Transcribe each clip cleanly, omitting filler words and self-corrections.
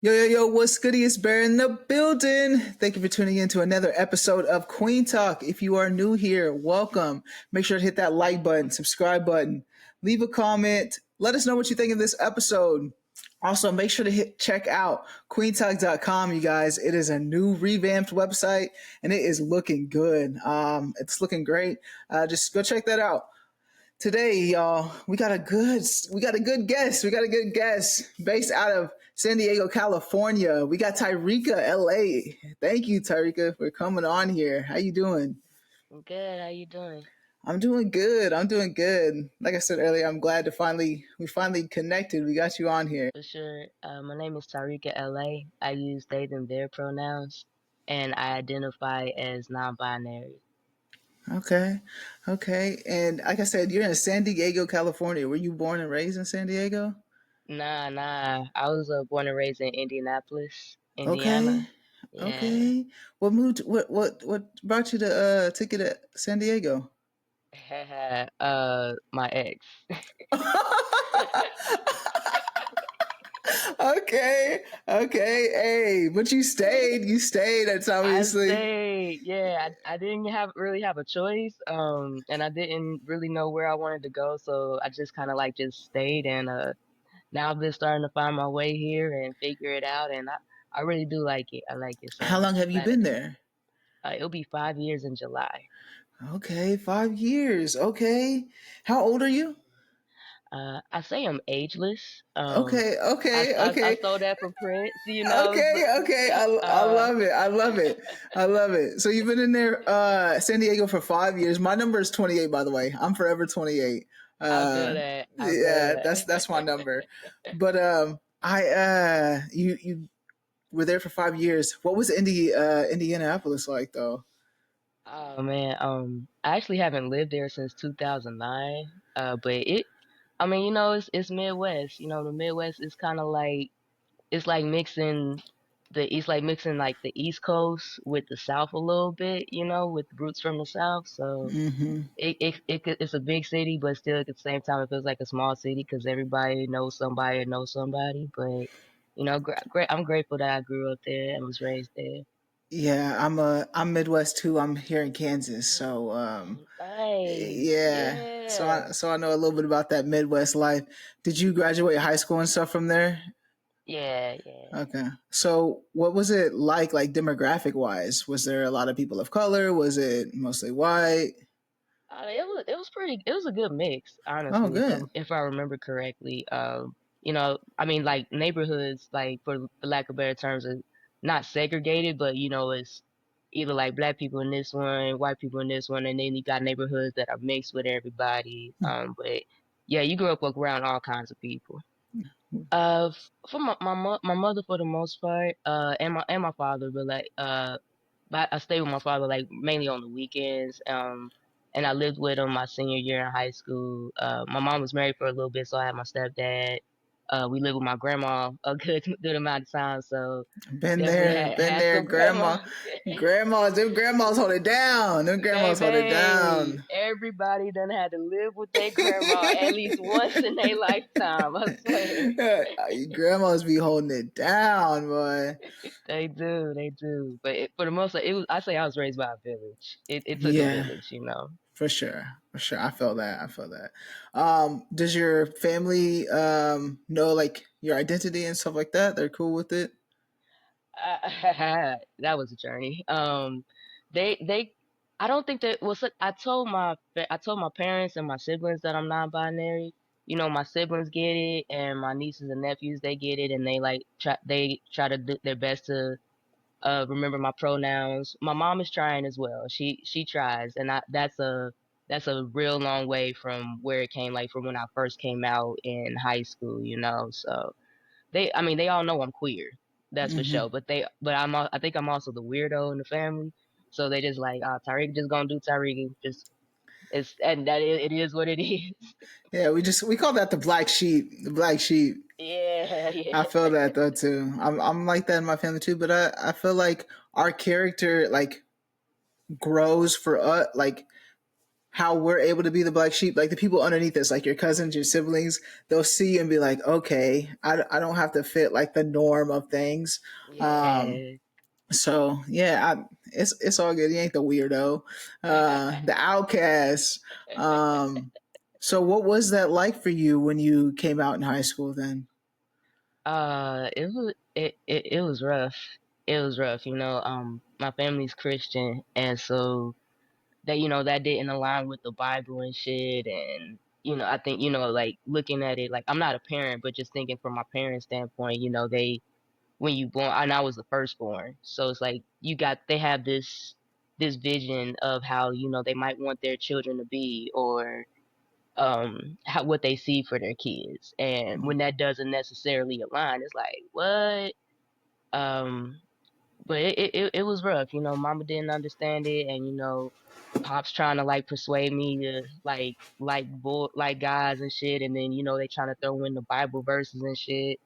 Yo, yo, yo, what's goody? It's Bear in the building. Thank you for tuning in to another episode of Kueen Talk. If you are new here, welcome. Make sure to hit that like button, subscribe button, leave a comment. Let us know what you think of this episode. Also, make sure to check out queentalk.com, you guys. It is a new revamped website and it is looking good. It's looking great. Just go check that out. Today, y'all, we got a good guest. We got a good guest based out of San Diego, California. We got TaiReikca L.A. Thank you, Tariqa, for coming on here. How you doing? I'm good. How you doing? I'm doing good. I'm doing good. Like I said earlier, I'm glad to finally connected. We got you on here. For sure. My name is Tariqa L.A. I use they them their pronouns, and I identify as non-binary. Okay. Okay. And like I said, you're in San Diego, California. Were you born and raised in San Diego? Nah. I was born and raised in Indianapolis, Okay. Indiana. Yeah. Okay. What brought you to take you to San Diego? My ex. Okay. Okay. Hey, but you stayed. You stayed. That's I obviously. stayed. Yeah, I didn't really have a choice. And I didn't really know where I wanted to go, so I just kind of like just stayed and now I've been starting to find my way here and figure it out, and I really do like it. I like it, so How I'm long have you glad I been came. there? It'll be 5 years in July. Okay, 5 years. Okay. How old are you? I say I'm ageless. Okay. Okay. I Okay. stole that from Prince, but Okay. Okay. I uh, love it. I love it. I love it. So you've been in there, San Diego for 5 years. My number is 28, by the way. I'm forever 28. I feel that. I feel Yeah, that. that's my number. But you were there for 5 years. What was Indianapolis like though? Oh man, I actually haven't lived there since 2009. But I mean, it's Midwest. The Midwest is kind of like it's like mixing like the East Coast with the South a little bit, with roots from the South. So Hmm. it's a big city, but still at the same time it feels like a small city because everybody knows somebody or knows somebody. But great. I'm grateful that I grew up there and was raised there. Yeah, I'm Midwest too. I'm here in Kansas, so Oh, nice. yeah. Yeah. So I know a little bit about that Midwest life. Did you graduate high school and stuff from there? Yeah. Okay. So what was it like demographic wise? Was there a lot of people of color? Was it mostly white? It was a good mix, Oh, honestly, good. if I remember correctly. I mean, like neighborhoods, like for lack of better terms, are not segregated, but it's either like black people in this one, white people in this one, and then you got neighborhoods that are mixed with everybody. But yeah, you grew up around all kinds of people. For my mother for the most part, and my father, but but I stayed with my father like mainly on the weekends. And I lived with him my senior year in high school. My mom was married for a little bit, so I had my stepdad. We lived with my grandma a good amount of time, so definitely Been had there, some grandma. them grandmas hold it down. Them grandmas hold it Baby, down. everybody done had to live with their grandma at least once in their lifetime, I swear. Grandmas be holding it down, boy. They do. But for the most part, I say I was raised by a village. It took a Yeah, village. for sure. For sure. I feel that. I feel that. Does your family know like your identity and stuff like that? They're cool with it? That was a journey. They I don't think that well. So I told my parents and my siblings that I'm non-binary. My siblings get it, and my nieces and nephews they get it, and they try to do their best to remember my pronouns. My mom is trying as well. She tries, and that's a real long way from where it came, like from when I first came out in high school. So I mean, they all know I'm queer. That's for Hmm. sure. But I think I'm also the weirdo in the family. So they just like, Tariq just gonna do Tariq. Just and it is what it is. Yeah, we call that the black sheep. The black sheep. Yeah, I feel yeah. that though too. I'm like that in my family too, but I feel like our character like grows for us like how we're able to be the black sheep. Like the people underneath us, like your cousins, your siblings, they'll see and be like, okay, I don't have to fit like the norm of things. Um, Yeah. so yeah, it's all good. You ain't the weirdo, the outcast. Um, so what was that like for you when you came out in high school then? It was rough. It was rough, my family's Christian, and so that, that didn't align with the Bible and shit. And, I think, like looking at it, like I'm not a parent, but just thinking from my parents' standpoint, when you born, and I was the firstborn. So it's like they have this vision of how, they might want their children to be, or what they see for their kids. And when that doesn't necessarily align, it's like, what? Um, but it was rough, mama didn't understand it, and pops trying to like persuade me to like guys and shit, and then they trying to throw in the Bible verses and shit.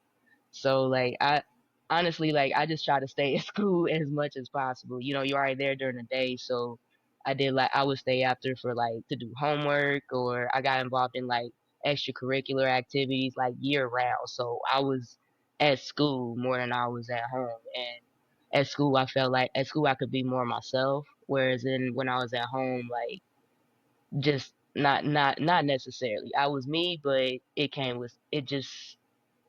So like I honestly, like I just try to stay at school as much as possible. You're already there during the day, so I would stay after for like to do homework, or I got involved in like extracurricular activities like year round. So I was at school more than I was at home. And at school I felt like at school I could be more myself, whereas when I was at home, like just not necessarily. I was me, but it just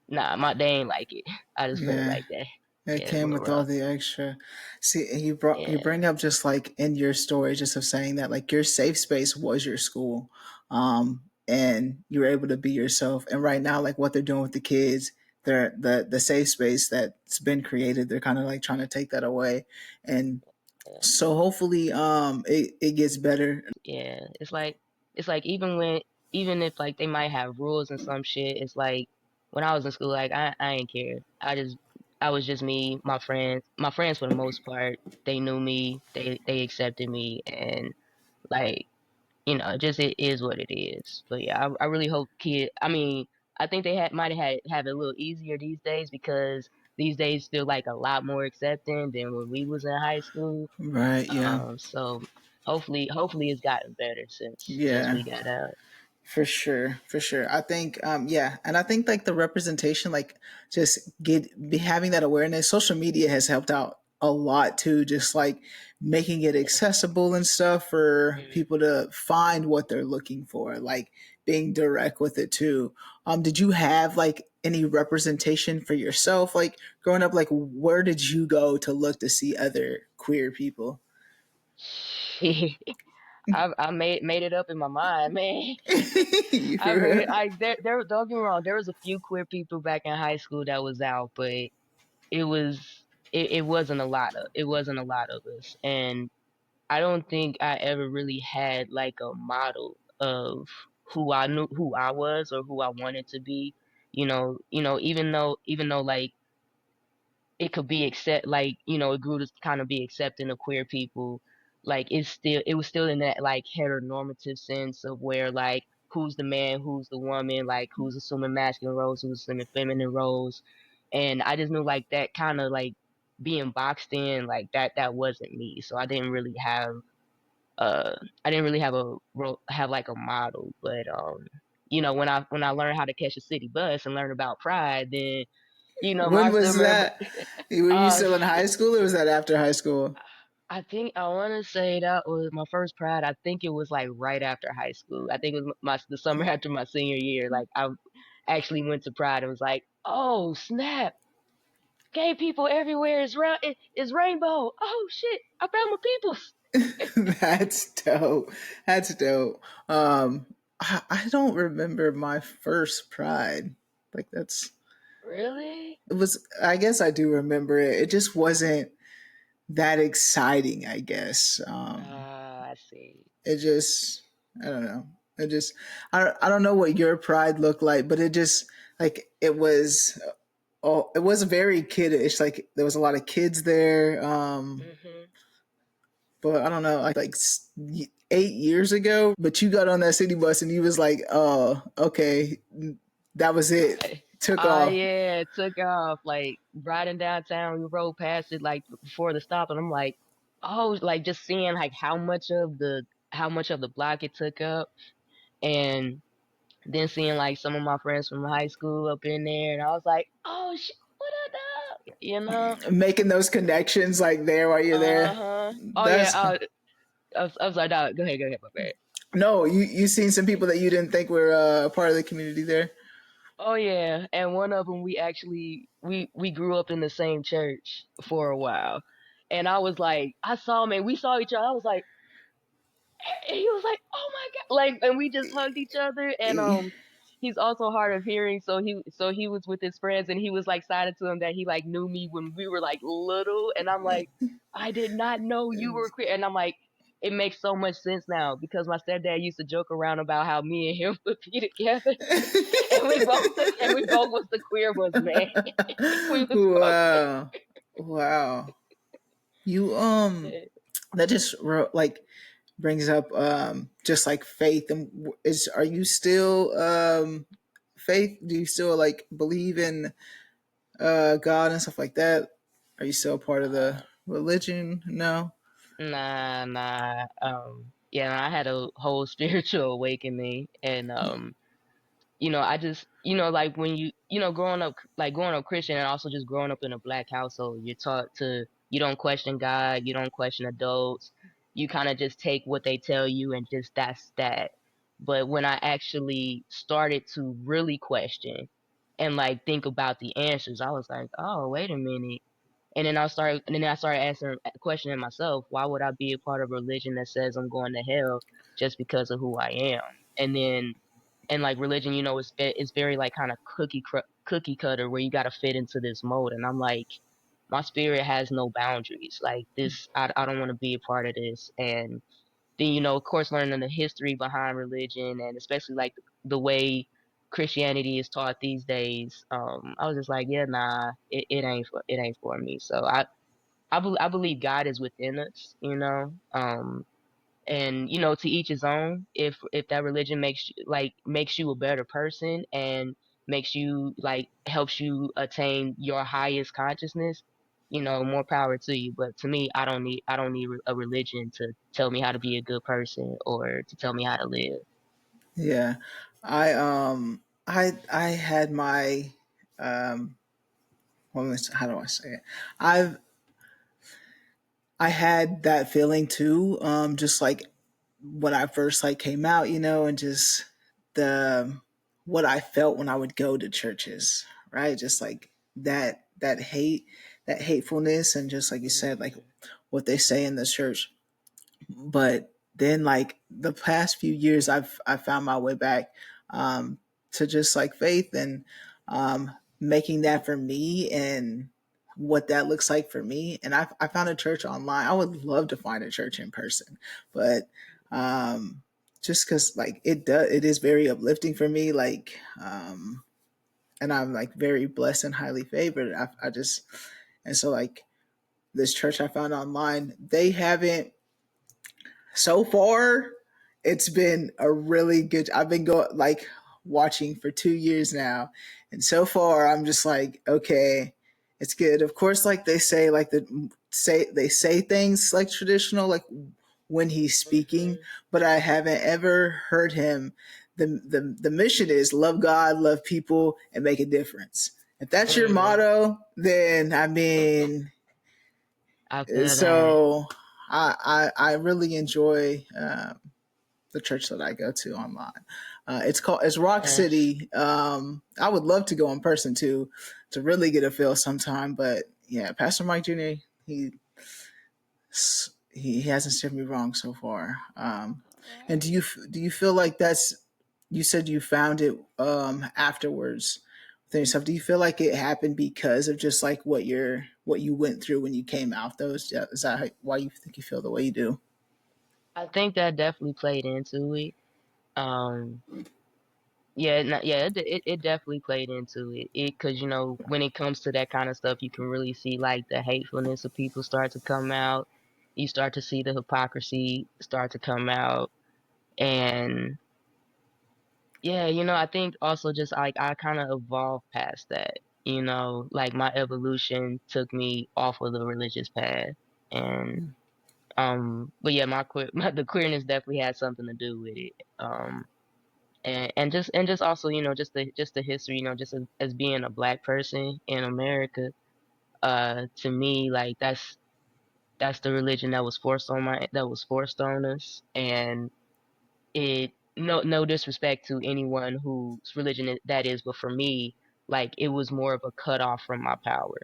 they ain't like it. I just put it Yeah. like that. It Yeah, it's a came little with all rough. the extra. See, and you Yeah, bring up just like in your story, just of saying that like your safe space was your school, and you were able to be yourself. And right now, like what they're doing with the kids, they're the safe space that's been created. They're kind of like trying to take that away, and yeah, so hopefully, it gets better. yeah. It's like even if like they might have rules and some shit, it's like when I was in school, like I ain't care. I was just me, my friends for the most part. They knew me, they accepted me, and like just it is what it is. But yeah, I really hope I mean, I think they might have it a little easier these days, because these days feel like a lot more accepting than when we was in high school. Right? Yeah. So hopefully it's gotten better since Yeah. we got out. For sure, for sure. I think, yeah, and I think like the representation, like just be having that awareness. Social media has helped out a lot too, just like making it Yeah. accessible and stuff for Mhm. people to find what they're looking for, like being direct with it too. Did you have like any representation for yourself, like growing up? Like, where did you go to look to see other queer people? I made it up in my mind, man. You I for made it. real? There. Don't get me wrong. There was a few queer people back in high school that was out, but it was it wasn't a lot of us. And I don't think I ever really had like a model of who I knew who I was or who I wanted to be. Even though like it could be it grew to kind of be accepting of queer people. Like it was still in that like heteronormative sense of where like who's the man, who's the woman, like who's assuming masculine roles, who's assuming feminine roles. And I just knew like that kind of like being boxed in, like that wasn't me. So uh I didn't really have like a model. But when I learned how to catch a city bus and learn about pride, then When I still was remember. that? Were you uh still in high school or was that after high school? I think I want to say that was my first pride. I think it was like right after high school. I think it was the summer after my senior year. Like I actually went to pride and was like, "Oh snap! Gay people everywhere is rainbow. Oh shit! I found my peoples." That's dope. That's dope. I don't remember my first pride. Like that's Really? it was. I guess I do remember it. It just wasn't that exciting. I guess. I see. It just. I don't know. It just. I don't know what your pride looked like, but it just like it was. Oh, it was very kiddish. Like there was a lot of kids there. Mhm. But I don't know, like 8 years ago. But you got on that city bus and you was like, oh, okay, that was it. Right. Took off. Yeah, it took off. Like riding downtown, we rode past it like before the stop, and I'm like, oh, like just seeing like how much of how much of the block it took up, and then seeing like some of my friends from high school up in there, and I was like, oh shit, what up, dog? You know? Making those connections like there while you're there. Uh-huh. Oh yeah. That's I was like, dog, go ahead, my bad. no, you seen some people that you didn't think were part of the community there. Oh yeah, and one of them we actually we grew up in the same church for a while, and I was like, I saw him and we saw each other. I was like, and he was like, "Oh my god!" Like, and we just hugged each other. And he's also hard of hearing, so he was with his friends, and he was like cited to him that he like knew me when we were like little, and I'm like, I did not know you were queer, and I'm like, it makes so much sense now because my stepdad used to joke around about how me and him would be together, and we both was the queer ones, man. We was both. Wow, wow. You that just like brings up just like faith. And is are you still faith? Do you still like believe in God and stuff like that? Are you still part of the religion? No. Nah. Yeah, I had a whole spiritual awakening, and I just, like when growing up Christian, and also just growing up in a black household, you're taught to, you don't question God, you don't question adults, you kind of just take what they tell you and just that's that. But when I actually started to really question and like think about the answers, I was like, oh, wait a minute. And then I started questioning myself, why would I be a part of a religion that says I'm going to hell just because of who I am? And then, and like religion, it's very like kind of cookie cutter where you got to fit into this mold. And I'm like, my spirit has no boundaries. Like this, I don't want to be a part of this. And then, of course, learning the history behind religion, and especially like the way Christianity is taught these days. I was just like, yeah, nah, it ain't for me. So I believe God is within us, and to each his own. If that religion makes you a better person and makes you like helps you attain your highest consciousness, more power to you. But to me, I don't need a religion to tell me how to be a good person or to tell me how to live. Yeah. I had my um how do I say it? I've I had that feeling too. Just like when I first like came out, and just the what I felt when I would go to churches, right? Just like that hate, that hatefulness, and just like you said, like what they say in the church. But then like the past few years, I found my way back to just like faith and making that for me and what that looks like for me. And I found a church online. I would love to find a church in person, but just because like it is very uplifting for me. Like and I'm like very blessed and highly favored. I just and so like this church I found online, they haven't so far it's been a really good. I've been going like watching for 2 years now, and so far I'm just like, okay, it's good. Of course, like they say, they say things like traditional, like when he's speaking, but I haven't ever heard him. The mission is love God, love people, and make a difference. If that's your Hmm. motto, then I mean, I feel that. so I really enjoy the church that I go to online. It's Rock Yes. City. I would love to go in person too, to really get a feel sometime. But yeah, Pastor Mike Jr. he he hasn't steered me wrong so far. And do you feel like that's you said you found it afterwards within yourself? Do you feel like it happened because of just like what you went through when you came out? Is that why you think you feel the way you do? I think that definitely played into it. Um, Yeah, yeah, it definitely played into it. Because when it comes to that kind of stuff, you can really see like the hatefulness of people start to come out. You start to see the hypocrisy start to come out, and yeah, I think also just like I kind of evolved past that. Like my evolution took me off of the religious path, and But yeah, the queerness definitely had something to do with it. And just also, just the history, just as being a black person in America, to me, like that's the religion that was forced on us. And it no disrespect to anyone whose religion that is, but for me, like, it was more of a cutoff from my power.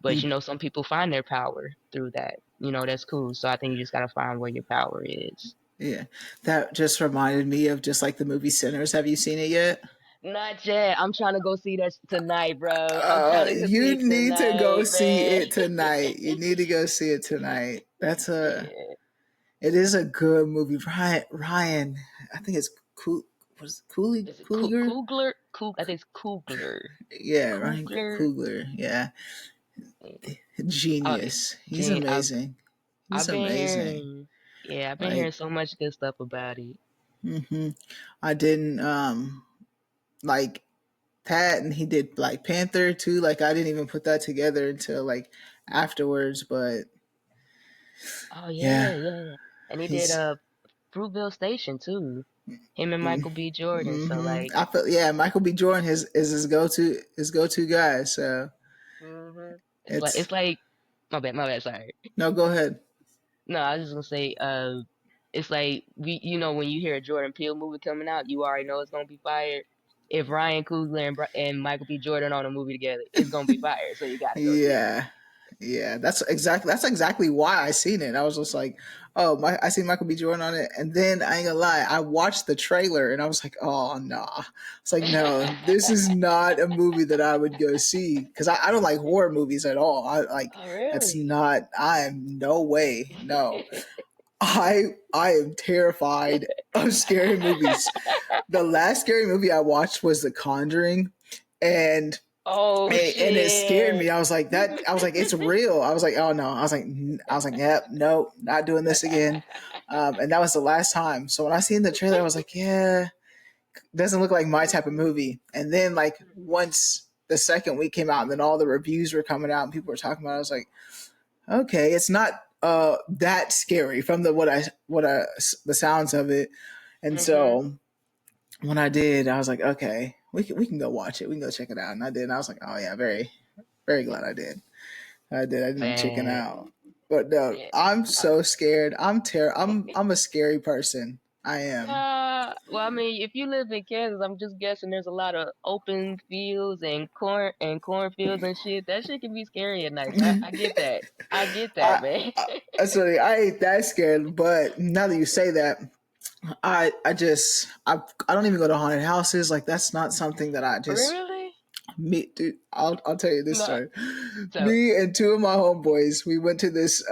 But Mm, some people find their power through that. That's cool. So I think you just gotta find where your power is. yeah, that just reminded me of just like the movie Sinners. Have you seen it yet? Not yet. I'm trying to go see that tonight, bro. I'm trying to go see You it need to go tonight, see man. it tonight. You need to go see it tonight. Yeah. It is a good movie. Ryan, I think it's cool. Was it Is it Cooliger? Coogler? I think it's Coogler. Yeah, Ryan Coogler. Coogler. Yeah, Oh, genius. He's Gene, amazing. He's I've been amazing. hearing, yeah, I've been hearing Like, so much good stuff about it. hmm I didn't like Pat, and he did Black Panther too. Like, I didn't even put that together until like afterwards. But Oh yeah, yeah, yeah. And he did he's. Fruitvale Station too. Him and Mm, Michael B. Jordan. So like, I feel, yeah, Michael B. Jordan is his go to guy. So it's it's like my bad, sorry. no, go ahead. No, I was just gonna say, it's like when you hear a Jordan Peele movie coming out, you already know it's gonna be fire. If Ryan Coogler and Michael B. Jordan on a movie together, it's gonna be fire. So you gotta go see Yeah, yeah, that's exactly why I seen it. I was just like, oh, I seen Michael B. Jordan on it, and then I ain't gonna lie, I watched the trailer and I was like, oh nah, it's like no, this is not a movie that I would go see because I don't like horror movies at all. I like Oh, that's really? not. I am no way, no. I am terrified of scary movies. The last scary movie I watched was The Conjuring, and Oh and it scared me. shit. I was like that. I was like, it's real. I was like, oh no. I was like, yep, no, not doing this again. And that was the last time. So when I seen the trailer, I was like, yeah, doesn't look like my type of movie. And then like once the second week came out, and then all the reviews were coming out, and people were talking about it, I was like, okay, it's not that scary from the sounds of it. And Mhm. so when I did, I was like, okay, we can go watch it. We can go check it out. And I did. And I was like, oh yeah, very very glad I did. I did. I didn't chicken Man. out. But no, Yeah. I'm so scared. I'm a scary person. I am. Well, I mean, if you live in Kansas, I'm just guessing there's a lot of open fields and cornfields and shit. That shit can be scary at night. So I get that. I get that, I, man. sorry, I ain't that scared. But now that you say that, I don't even go to haunted houses. Like that's not something that I just Really? me dude. I'll tell you this No. story. So, Me and two of my homeboys, we went to this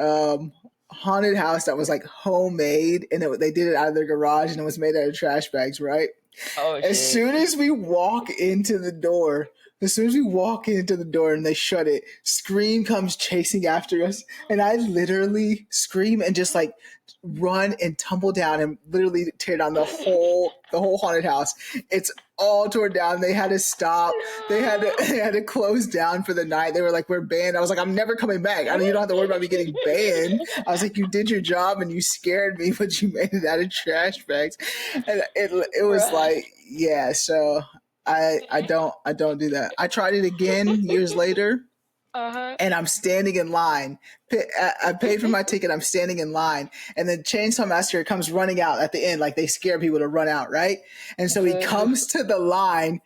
haunted house that was like homemade, and they did it out of their garage, and it was made out of trash bags, right? oh As shit. soon as we walk into the door, as soon as we walk into the door and they shut it, Scream comes chasing after us, and I literally scream and just like run and tumble down and literally tear down the whole haunted house. It's all torn down. They had to stop. They had to No. they had to close down for the night. They were like, "We're banned." I was like, "I'm never coming back. I don't. You don't have to worry about me getting banned." I was like, "You did your job and you scared me, but you made it out of trash bags." And it was Bruh. like, yeah. So I don't do that. I tried it again years later, Uh-huh. and I'm standing in line. I paid for my ticket. I'm standing in line, and then Chainsaw Massacre comes running out at the end, like they scare people to run out, right? And so he Dude. comes to the line,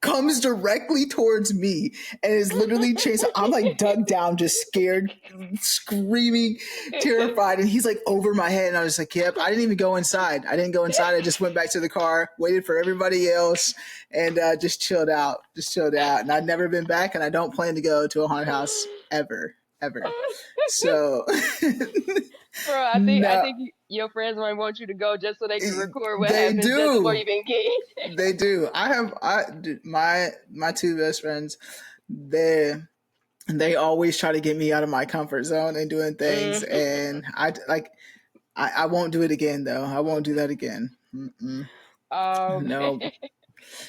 comes directly towards me, and is literally chasing. I'm like dug down, just scared, screaming, terrified, and he's like over my head. And I was like, "Yep." I didn't even go inside. I didn't go inside. I just went back to the car, waited for everybody else, and just chilled out. Just chilled out. And I've never been back, and I don't plan to go to a haunted house ever, ever. So Bro, I no, think your friends might want you to go just so they can record what they happens just before do. you even get. They do. My two best friends. They always try to get me out of my comfort zone and doing things, Mm. and I won't do it again though. I won't do that again. Mm-mm. Man. No.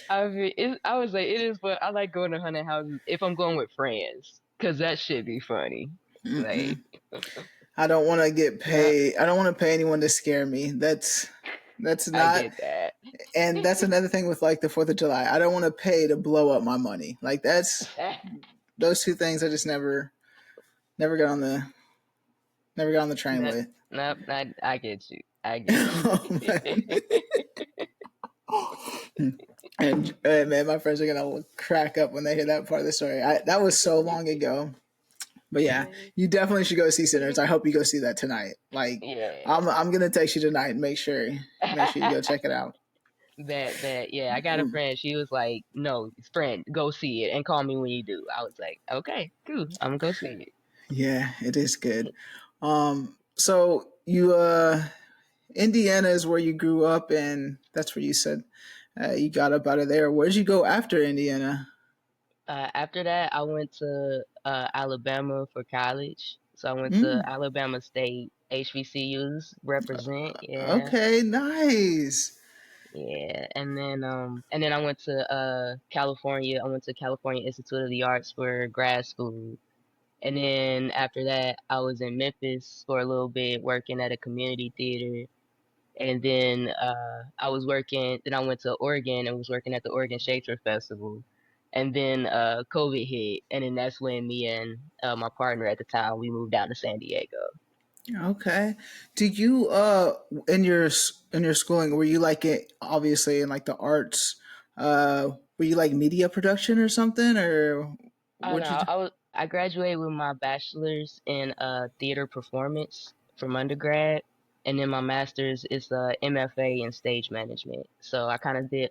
I would say it is, but I like going to haunted houses if I'm going with friends, cause that should be funny. Like, Mm-mm. I don't want to get Yeah, paid. I don't want to pay anyone to scare me. That's I not. get that. And that's another thing with like the 4th of July. I don't want to pay to blow up my money. Like that's those two things. I just never got on the never got on the train That, with. nope, I get you. I get Oh, man. you. And man, my friends are gonna crack up when they hear that part of the story. That was so long ago. But yeah, you definitely should go see Sinners. I hope you go see that tonight. Like, Yeah. I'm gonna text you tonight and make sure you go check it out. That, yeah. I got a friend. She was like, "No, friend, go see it and call me when you do." I was like, "Okay, cool. I'm gonna go see it." Yeah, it is good. So you Indiana is where you grew up, and that's where you said you got up out of there. Where'd you go after Indiana? After that, I went to Alabama for college. So I went to Mm, Alabama State HBCUs represent. Yeah, okay, nice. yeah. And then I went to California. I went to California Institute of the Arts for grad school. And then after that, I was in Memphis for a little bit working at a community theater. And then I was working. Then I went to Oregon and was working at the Oregon Shakespeare Festival. And then COVID hit, and then that's when me and my partner at the time we moved down to San Diego. Okay. Did you in your schooling were you like it obviously in like the arts? Were you like media production or something or I don't what'd you know. do? I graduated with my bachelor's in theater performance from undergrad, and then my master's is MFA in stage management. So I kind of did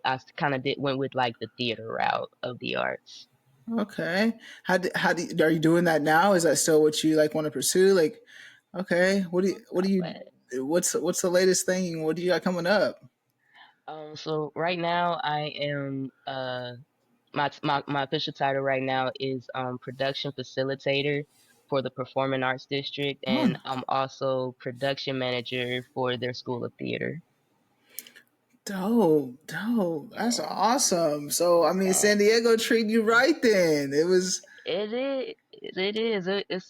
went with like the theater route of the arts. Okay. Are you doing that now? Is that still what you like want to pursue? Like, okay, what's the latest thing? What do you got coming up? So right now I am my official title right now is production facilitator for the Performing Arts District, Oh, and I'm also production manager for their School of Theater. dope, dope. That's Yeah. awesome. So, I mean, San Diego treated you right then. It was It is. It is. It's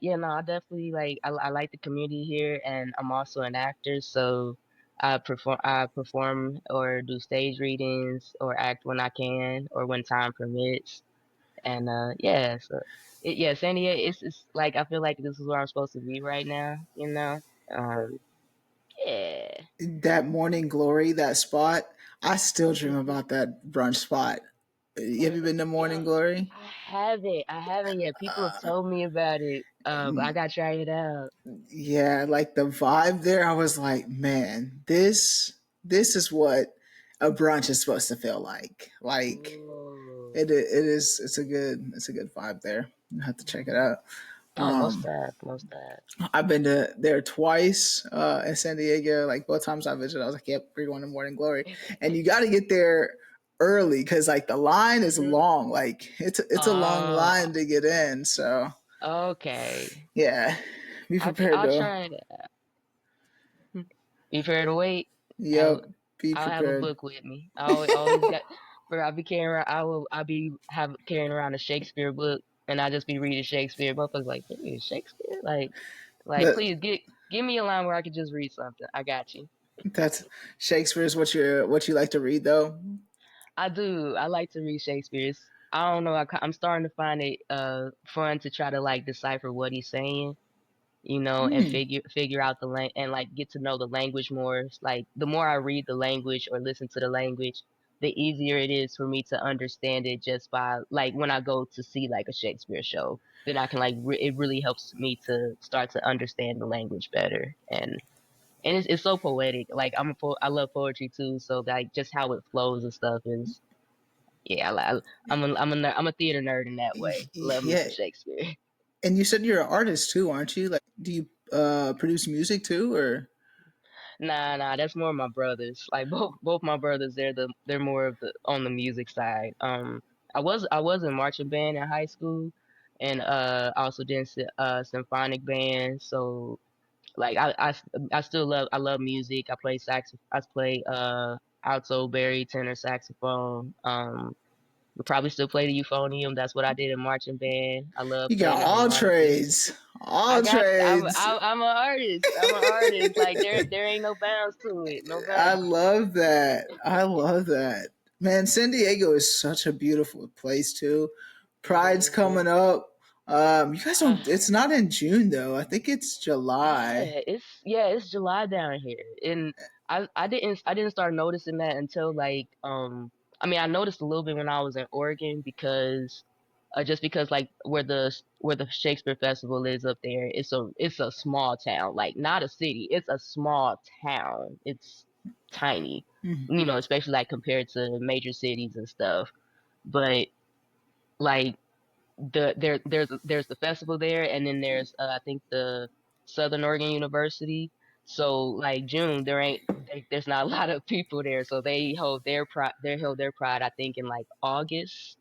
yeah. No, I definitely like. I like the community here, and I'm also an actor, so I perform or do stage readings or act when I can or when time permits. And yeah, so yeah, San Diego. It's like I feel like this is where I'm supposed to be right now. You know. Um. Yeah. that morning glory, that spot. I still dream about that brunch spot. Have you been to Morning Yeah. Glory? I haven't yet. People have told me about it. But I gotta try it out. Yeah, like the vibe there. I was like, man, this is what a brunch is supposed to feel like. Like Ooh. it is. It's a good vibe there. You have to check it out. Oh, most Um, that, most that. I've been to there twice in San Diego. Like both times I visited, I was like, "Yep, we're going to Morning Glory," and you got to get there early because like the line is Mhm. long. Like it's a long Oh, line to get in. So okay. yeah, be prepared I'll to. try it. Be fair to wait. Yep, I'll be I'll have a prepared. book with me. I always got. Where I'll be carrying around. I'll be have carrying around a Shakespeare book, and I just be reading Shakespeare. Motherfuckers like, hey, Shakespeare, like, That please give me a line where I could just read something. I got you. that's Shakespeare's what you like to read though. I do. I like to read Shakespeare's. I don't know. I'm starting to find it fun to try to like decipher what he's saying, and Hmm. figure out the and like get to know the language more. It's like the more I read the language or listen to the language, the easier it is for me to understand it just by like when I go to see like a Shakespeare show. Then I can like it really helps me to start to understand the language better, and it's so poetic. Like I love poetry too, so like just how it flows and stuff is yeah. I'm a theater nerd in that way. Love me Yeah, some Shakespeare. and you said you're an artist too, aren't you? Like, do you produce music too, or? Nah, that's more my brothers. Like both my brothers, they're more of the on the music side. I was in marching band in high school, and I also did symphonic band. So like I still love music. I play alto, bari, tenor, saxophone. We probably still play the euphonium. That's what I did in marching band. I love You got playing the all harmonica. trades. All trades. I'm an artist. I'm an artist. Like there ain't no bounds to it. No I bounds. love that. I love that. Man, San Diego is such a beautiful place too. Pride's Hmm. coming up. You guys don't, Ah, it's not in June though. I think it's July. it's July down here, and I didn't start noticing that until like I mean I noticed a little bit when I was in Oregon because just because like where the Shakespeare Festival is up there, it's a small town, like not a city, it's a small town. It's tiny, Mhm. especially like compared to major cities and stuff. But like there's the festival there, and then there's I think the Southern Oregon University. So like June, there's not a lot of people there, so they hold their pride I think in like August.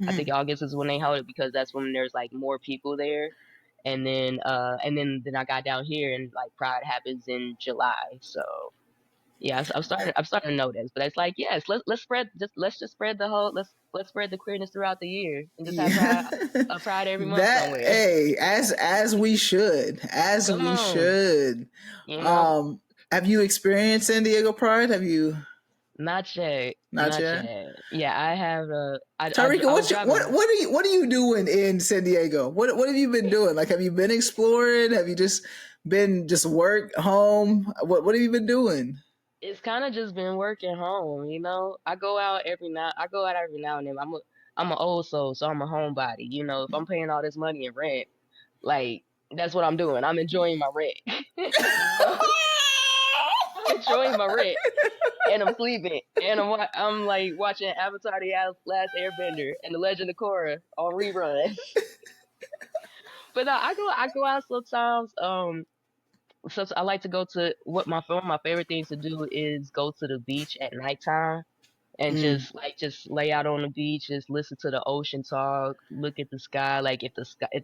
I think Mhm. August is when they hold it because that's when there's like more people there. And then I got down here and like Pride happens in July. So yeah, I'm starting to notice, but it's like yes, let's just spread the whole let's spread the queerness throughout the year and just have Yeah. pride every month That somewhere. hey, as we should. As Come we on, should. you know, Um have you experienced San Diego Pride? Have you not yet, not not yet? yet. Yeah, I have. Tariqa, I was driving. what are you doing in San Diego? What have you been doing? Like, have you been exploring? Have you just been just work home? What have you been doing? It's kind of just been working home, I go out every now and then. I'm an old soul, so I'm a homebody. If I'm paying all this money in rent, like that's what I'm doing. I'm enjoying my rent. So I'm enjoying my rent, and I'm sleeping, and I'm like watching Avatar: The Last Airbender and The Legend of Korra on reruns. But no, I go out sometimes. So I like to go to one of my favorite things to do is go to the beach at nighttime and Mm, just lay out on the beach, just listen to the ocean talk, look at the sky, like if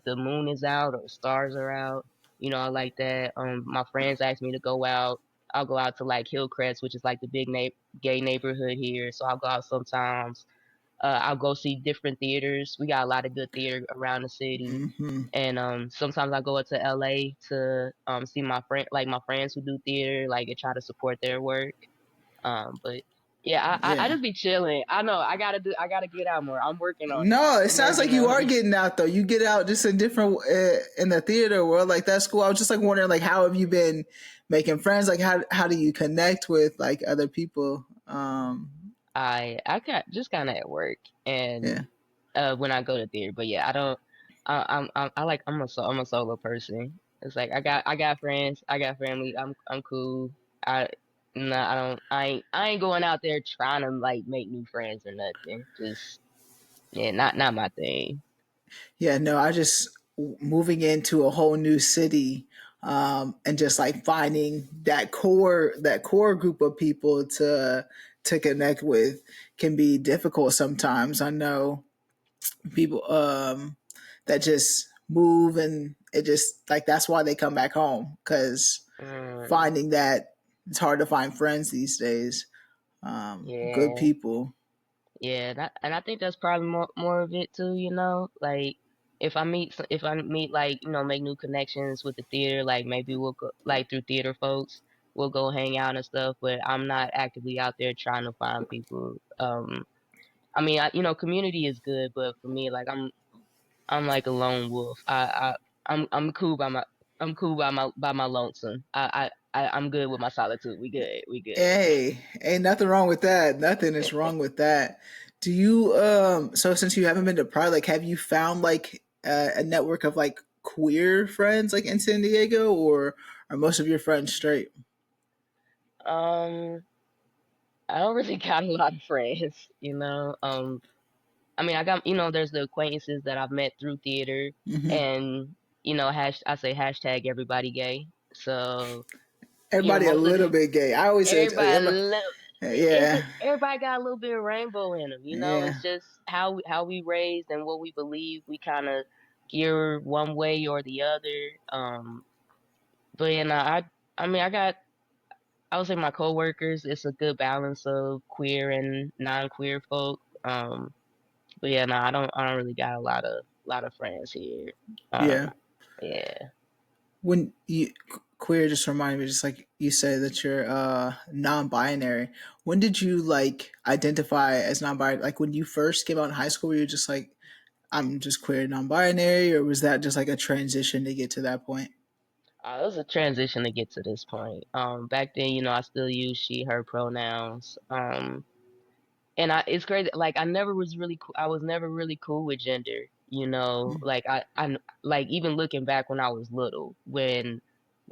the moon is out or the stars are out, I like that. My friends ask me to go out. I'll go out to like Hillcrest, which is like the big gay neighborhood here. So I'll go out sometimes. I'll go see different theaters. We got a lot of good theater around the city. hmm. And sometimes I go up to LA to see my friends who do theater, like and try to support their work. But yeah, I Yeah. just be chilling. I know I gotta get out more. I'm working on it. No, it I'm sounds like working you on are it. getting out though. You get out just in different in the theater world. Like that's cool. I was just like wondering, like, how have you been making friends? Like, how do you connect with like other people? I got just kind of at work Yeah. and when I go to theater. But yeah, I don't. I like I'm a solo person. It's like I got friends, I got family. I'm cool. I no, I ain't going out there trying to like make new friends or nothing. Just yeah, not my thing. Yeah, no, I just moving into a whole new city, and just like finding that core group of people to connect with can be difficult sometimes. I know people that just move and it just like that's why they come back home because Mm, finding that it's hard to find friends these days. Good yeah. people. Yeah, and I think that's probably more of it too, like if I meet like, make new connections with the theater, like maybe we'll go like through theater folks, we'll go hang out and stuff, but I'm not actively out there trying to find people. I mean, community is good, but for me, like I'm like a lone wolf. I'm cool by my lonesome. I'm good with my solitude. We good. We good. Hey, ain't nothing wrong with that. Nothing is wrong with that. Do you so since you haven't been to Pride, like have you found like a network of like queer friends like in San Diego or are most of your friends straight? Um I don't really got a lot of friends, I mean, I got, there's the acquaintances that I've met through theater Hmm. and, I say hashtag everybody gay. So, Everybody a most of little bit gay. I always say it's, everybody, everybody, it's yeah, just, everybody got a little bit of rainbow in them, yeah, it's just how we raised and what we believe we kind of gear one way or the other. But, I mean, I would say my coworkers, it's a good balance of queer and non-queer folk. But yeah, no, I don't really got a lot of friends here. Yeah. Um, yeah. When you queer just reminded me, just like you say that you're non-binary. When did you like identify as non-binary? Like when you first came out in high school, were you just like, I'm just queer, non-binary, or was that just like a transition to get to that point? It was a transition to get to this point. Back then, I still use she, her pronouns. And it's crazy. Like I was never really cool with gender. Like like even looking back when I was little, when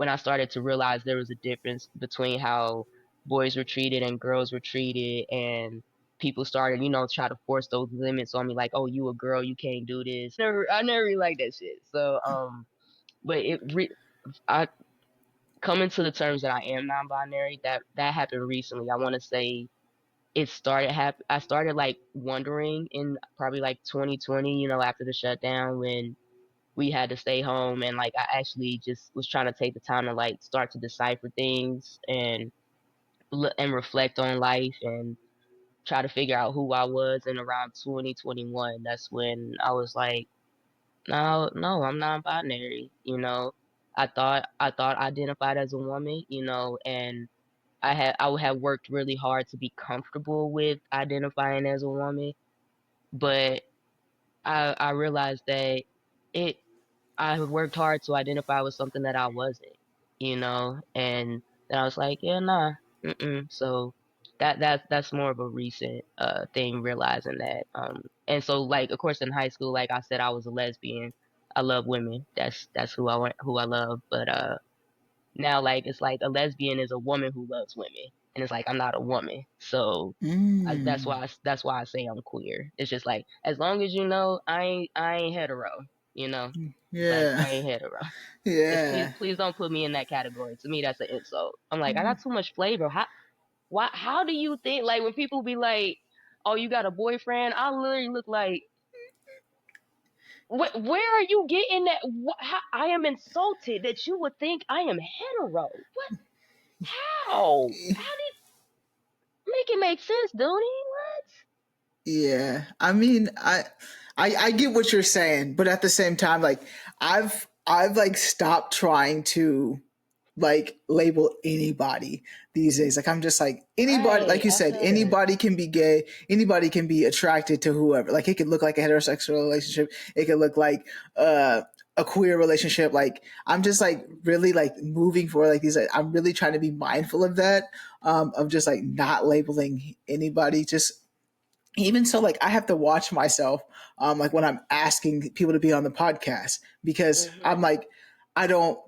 I started to realize there was a difference between how boys were treated and girls were treated, and people started, try to force those limits on me, like, oh, you a girl, you can't do this. I never really liked that shit. So, but I coming to the terms that I am non-binary. That happened recently. I want to say I started like wondering in probably like 2020, after the shutdown when we had to stay home, and like I actually just was trying to take the time to like start to decipher things and reflect on life and try to figure out who I was. And around 2021, that's when I was like, no, no, I'm non-binary. I thought I identified as a woman, and I would have worked really hard to be comfortable with identifying as a woman, but I realized that it I worked hard to identify with something that I wasn't, and then I was like, yeah, nah, mm-mm. So that's more of a recent thing, realizing that. And so, like, of course, in high school, like I said, I was a lesbian. I love women. That's who I love. But now, like, it's like a lesbian is a woman who loves women, and it's like I'm not a woman, so Mm. that's why I say I'm queer. It's just like, as long as I ain't hetero, like Yeah. I ain't hetero. Just please Yeah. please don't put me in that category. To me, that's an insult. I'm like, I got too much flavor. How do you think, like, when people be like, oh, you got a boyfriend? I literally look like, where are you getting that? I am insulted that you would think I am hetero. What? How did make it make sense, Dooney? What? Yeah, I mean, I get what you're saying, but at the same time, like I've like stopped trying to like label anybody these days. Like I'm just like anybody, Right, like you I said, feel that. anybody can be gay, anybody can be attracted to whoever. Like it could look like a heterosexual relationship, it could look like a queer relationship. Like I'm just like really like moving for like these. Like, I'm really trying to be mindful of that, of just like not labeling anybody. Just even so, like I have to watch myself, like when I'm asking people to be on the podcast, because I'm Mhm. like, I don't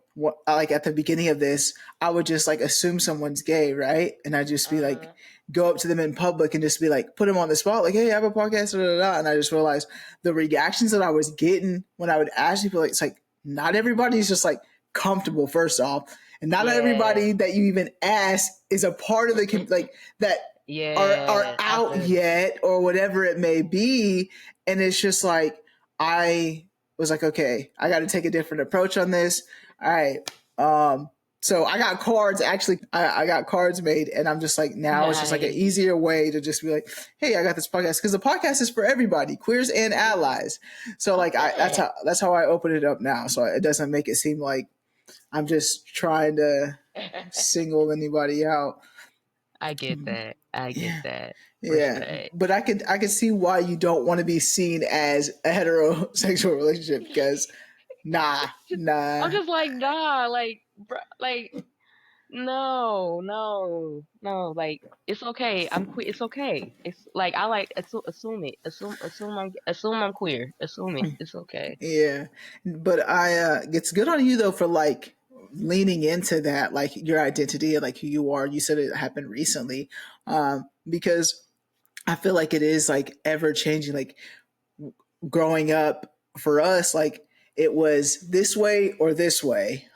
like at the beginning of this, I would just like assume someone's gay, right? And I just be like, Uh-huh. go up to them in public and just be like, put them on the spot, like, hey, I have a podcast, da, da, da. And I just realized the reactions that I was getting when I would ask people, like, it's like not everybody's just like comfortable, first off, and not Yeah. everybody that you even ask is a part of the like that are Yeah, I out feel that. yet or whatever it may be. And it's just like I was like, okay, I got to take a different approach on this. All right. So I got cards, actually. I got cards made, and I'm just like, now it's just like an Nice. easier way to just be like, hey, I got this podcast, because the podcast is for everybody, queers and Mhm. allies. So I like feel that. that's how I open it up now, so it doesn't make it seem like I'm just trying to single anybody out. I get that. I get Yeah. that. Yeah, Respect. but I could see why you don't want to be seen as a heterosexual relationship, because I'm nah. just like, nah, like, bro, like, no, no, no, like, it's okay. I'm queer. It's okay. It's like, I like, assume it. Assume I'm queer. Assume it. It's okay. Yeah, but it's good on you though for like leaning into that, like your identity and like who you are. You said it happened recently, because I feel like it is like ever changing. Like growing up for us, like it was this way or this way.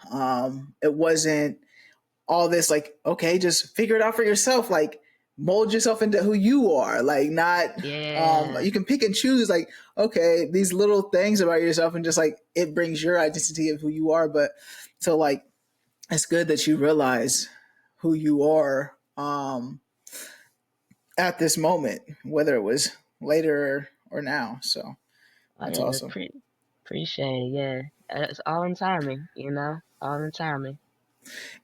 It wasn't all this like, okay, just figure it out for yourself, like mold yourself into who you are, like not Yeah. you can pick and choose, like, okay, these little things about yourself, and just like it brings your identity of who you are. But so like it's good that you realize who you are, at this moment, whether it was later or now. So Oh that's yeah, that's awesome. pretty appreciate it. Yeah, it's all in timing. All in timing.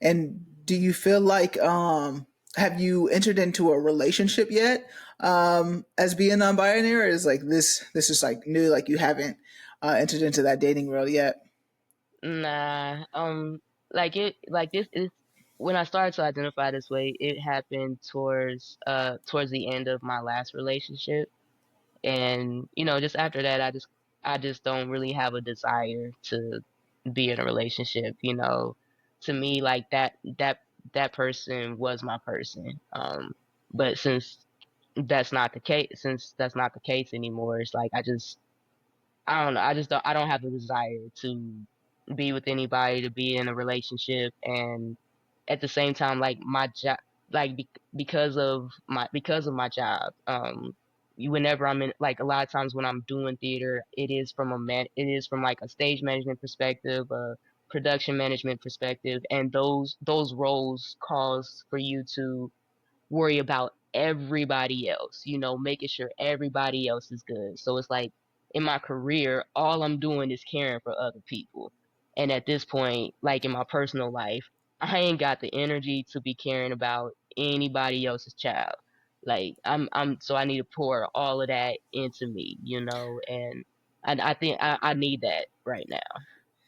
And do you feel like have you entered into a relationship yet as being non-binary, or is like this is like new, like you haven't entered into that dating world yet? Nah, like this is when I started to identify this way. It happened towards the end of my last relationship, and just after that, I just don't really have a desire to be in a relationship. To me, like that person was my person. But since that's not the case anymore, it's like I don't know. I don't have a desire to be with anybody, to be in a relationship, and at the same time, like my job, like because of my job, whenever I'm in, like a lot of times when I'm doing theater, it is from like a stage management perspective, a production management perspective, and those roles calls for you to worry about everybody else, making sure everybody else is good. So it's like in my career, all I'm doing is caring for other people. And at this point, like in my personal life, I ain't got the energy to be caring about anybody else's child. Like so I need to pour all of that into me, and I think I need that right now.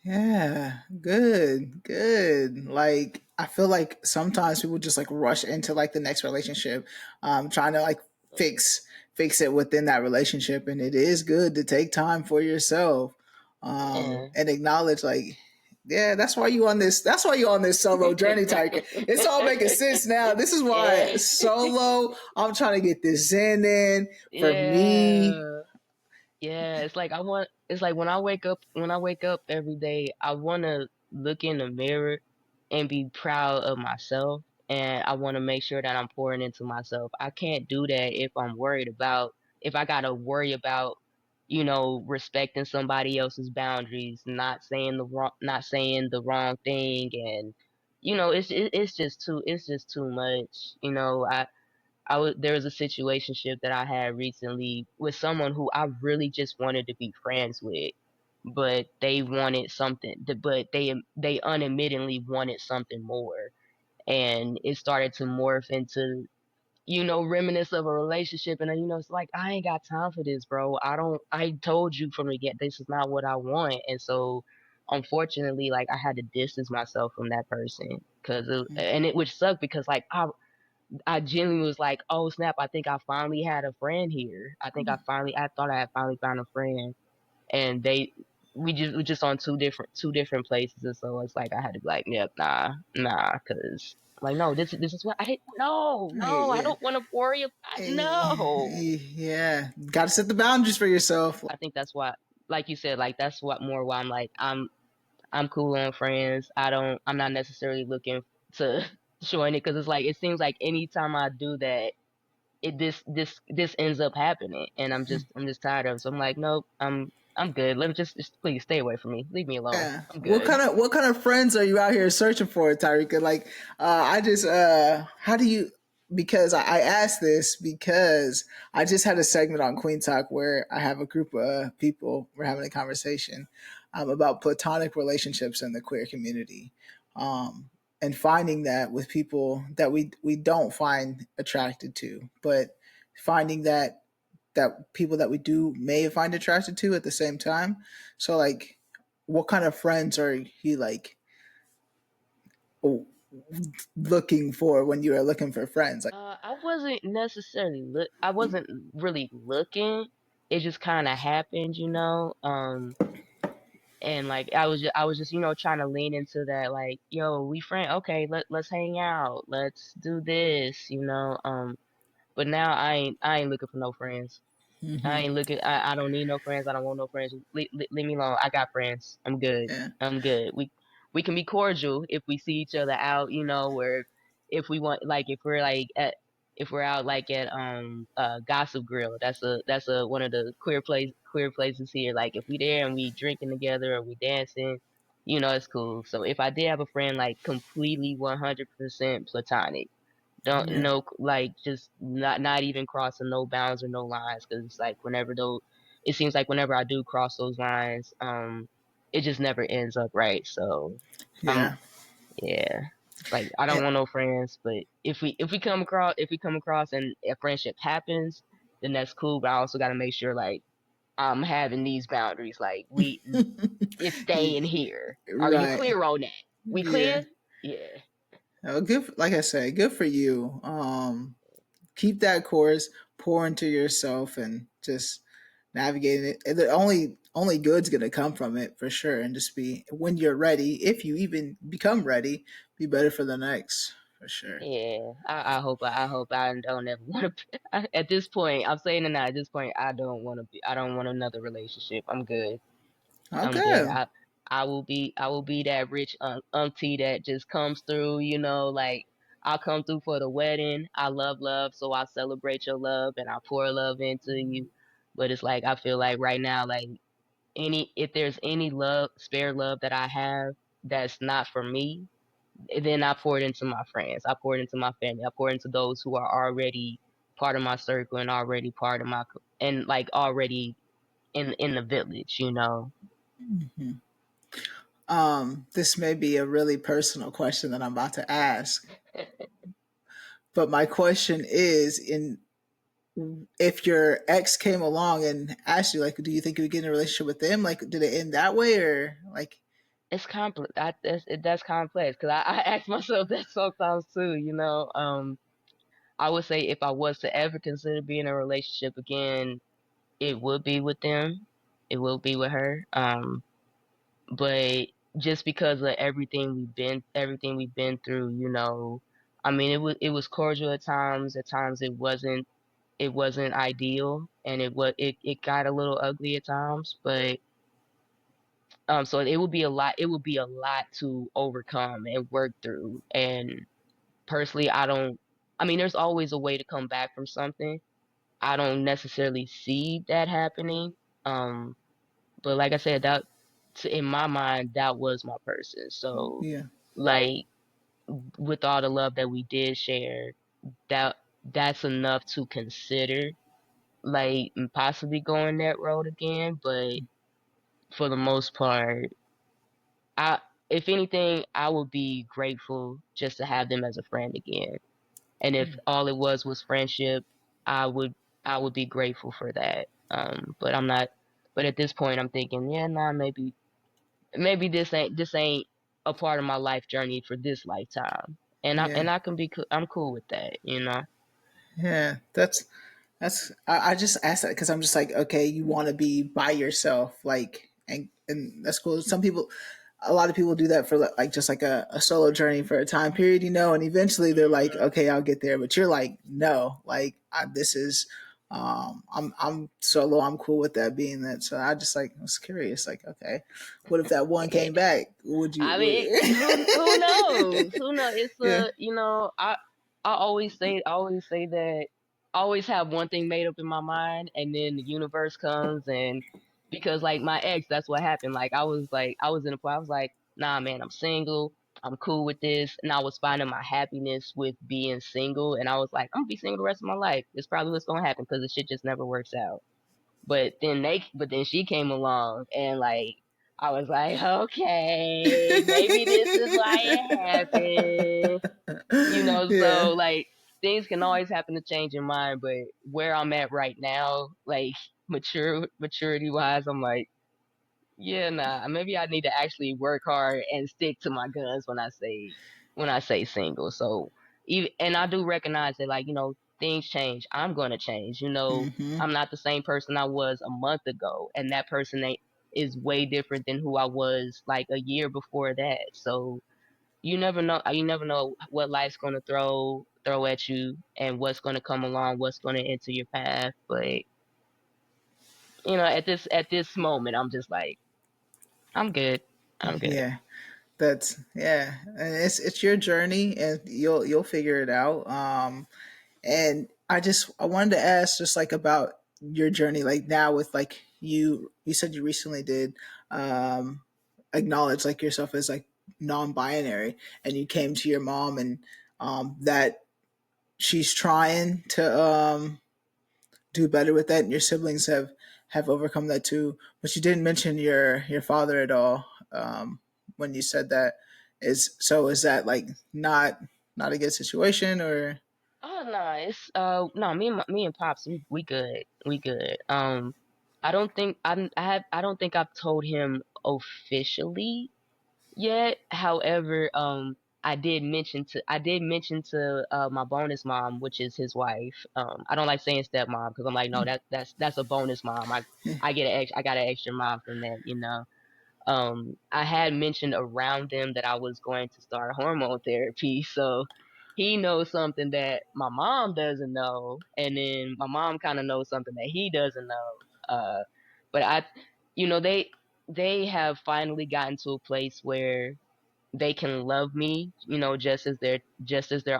Yeah, good, good. Like I feel like sometimes people just like rush into like the next relationship, trying to like fix fix it within that relationship, and it is good to take time for yourself, Yeah. and acknowledge like, yeah, that's why you on this. That's why you on this solo journey, Tariqa. It's all making sense now. This is why Yeah. solo. I'm trying to get this in for me. Yeah. Yeah, it's like when I wake up every day, I want to look in the mirror and be proud of myself, and I want to make sure that I'm pouring into myself. I can't do that if I got to worry about, respecting somebody else's boundaries, not saying the wrong thing, and it's just too much. There was a situationship that I had recently with someone who I really just wanted to be friends with, but they wanted something, but they unadmittedly wanted something more, and it started to morph into reminisce of a relationship, and then, it's like I ain't got time for this, bro. I told you from the get this is not what I want, and so unfortunately, like I had to distance myself from that person and it would suck because like I genuinely was like, "Oh snap! I think I finally had a friend here. I thought I had finally found a friend." And we just on two different places, and so it's like I had to be like, "Yep, nah," because like, no, this is what I hate. No, no, I Yeah, don't want to worry about. No, yeah. Got to set the boundaries for yourself. I think that's why, like you said, like that's what more why I'm like I'm cool on friends. I'm not necessarily looking to join it because it's like it seems like anytime I do that this ends up happening, and I'm just tired of it. So I'm like, nope, I'm good. Let me just please stay away from me. Leave me alone. Yeah. I'm good. What kind of friends are you out here searching for, Tariqa? Like, I just how do you? Because I asked this because I just had a segment on Queen Talk where I have a group of people. We're having a conversation about platonic relationships in the queer community, and finding that with people that we don't find attracted to, but finding that people that we do may find attracted to at the same time. So like, what kind of friends are you like looking for when you are looking for friends? Like, I wasn't really looking. It just kind of happened. And like I was just trying to lean into that, like, yo, we friend, okay, let's hang out, let's do this. But now I ain't looking for no friends. I mm-hmm, ain't looking. I don't need no friends. I don't want no friends. Leave me alone. I got friends. I'm good. yeah, I'm good. We can be cordial if we see each other out. Where if we want, like, if we're out like at Gossip Grill. That's a one of the queer places here. Like if we there and we drinking together or we dancing, it's cool. So if I did have a friend like completely 100% platonic, don't yeah, no like just not even crossing no bounds or no lines, because it's like whenever those it seems like whenever I do cross those lines, it just never ends up right. So I'm Yeah. yeah. Like I don't And, want no friends, but if we come across and a friendship happens, then that's cool. But I also got to make sure like I'm having these boundaries. Like it's staying here. Are you right. clear on that? We Yeah. clear? Yeah. Good. Like I said, good for you. Keep that course, pour into yourself, and just navigating it. And the only good's gonna come from it for sure. And just be when you're ready, if you even become ready, be better for the next for sure. Yeah, I hope I don't ever want to. At this point, I'm saying it now. At this point, I don't want another relationship. I'm good. I'm good. Okay. I will be that rich auntie that just comes through. You know, like I'll come through for the wedding. I love love, so I celebrate your love and I pour love into you. But it's like I feel like right now, like if there's any love, spare love that I have that's not for me, then I pour it into my friends. I pour it into my family. I pour it into those who are already part of my circle and already part of my and like already in the village. You know. Mhm. This may be a really personal question that I'm about to ask, but my question is: in if your ex came along and asked you, like, do you think you would get in a relationship with them? Like, did it end that way, or like, It's complex. That's complex because I ask myself that sometimes too. You know, I would say if I was to ever consider being in a relationship again, it would be with them. It will be with her. But just because of everything we've been through, you know, I mean, it was cordial at times. At times, it wasn't ideal, and it got a little ugly at times. But so it would be a lot. It would be a lot to overcome and work through. And personally, I don't. I mean, there's always a way to come back from something. I don't necessarily see that happening. Um, but like I said, in my mind, that was my person. So, yeah, like, with all the love that we did share, that that's enough to consider, like, possibly going that road again. But for the most part, I, if anything, I would be grateful just to have them as a friend again. And if all it was friendship, I would, I would be grateful for that. But I'm not. But at this point, I'm thinking, yeah, nah, maybe this ain't a part of my life journey for this lifetime. yeah, I can I'm cool with that, you know. yeah. I just asked that because I'm just like, okay, you want to be by yourself, like, and that's cool. Some people, a lot of people do that for like just like a solo journey for a time period, and eventually they're like, Mhm. okay, I'll get there. But you're like, no, like this is, I'm solo. I'm cool with that being that. So I just like was curious, like, okay, what if that one came back? Would you? I mean, who knows? Who knows? It's Yeah, a you know I always say that I always have one thing made up in my mind, and then the universe comes and because like my ex, that's what happened. Like I was in a point. I was like, nah, man, I'm single. I'm cool with this, and I was finding my happiness with being single, and I was like, I'm gonna be single the rest of my life. It's probably what's gonna happen because the shit just never works out. But then she came along and like, I was like, okay, maybe this is why it happened. You know, yeah, so like things can always happen to change your mind, but where I'm at right now, like maturity wise, I'm like, yeah, nah, maybe I need to actually work hard and stick to my guns when I say single. So even and I do recognize that like, you know, things change. I'm gonna change. You know, hmm, I'm not the same person I was a month ago, and that person ain't is way different than who I was like a year before that. So you never know what life's gonna throw at you and what's gonna come along, what's gonna enter your path. But you know, at this moment I'm just like, I'm good. I'm good. yeah. That's yeah, and it's your journey, and you'll figure it out. And I wanted to ask just like about your journey, like now with like you said you recently did um, acknowledge like yourself as like non-binary, and you came to your mom and that she's trying to do better with that, and your siblings have overcome that too. But you didn't mention your father at all when you said that. Is that like not a good situation or? Oh no, it's no, me and pops, we good, we good. I don't think I don't think I've told him officially yet. However, I did mention to my bonus mom, which is his wife. I don't like saying stepmom because I'm like, no, that's a bonus mom. I got an extra mom from that, you know. I had mentioned around them that I was going to start hormone therapy. So he knows something that my mom doesn't know. And then my mom kind of knows something that he doesn't know. But you know, they have finally gotten to a place where they can love me, you know, just as their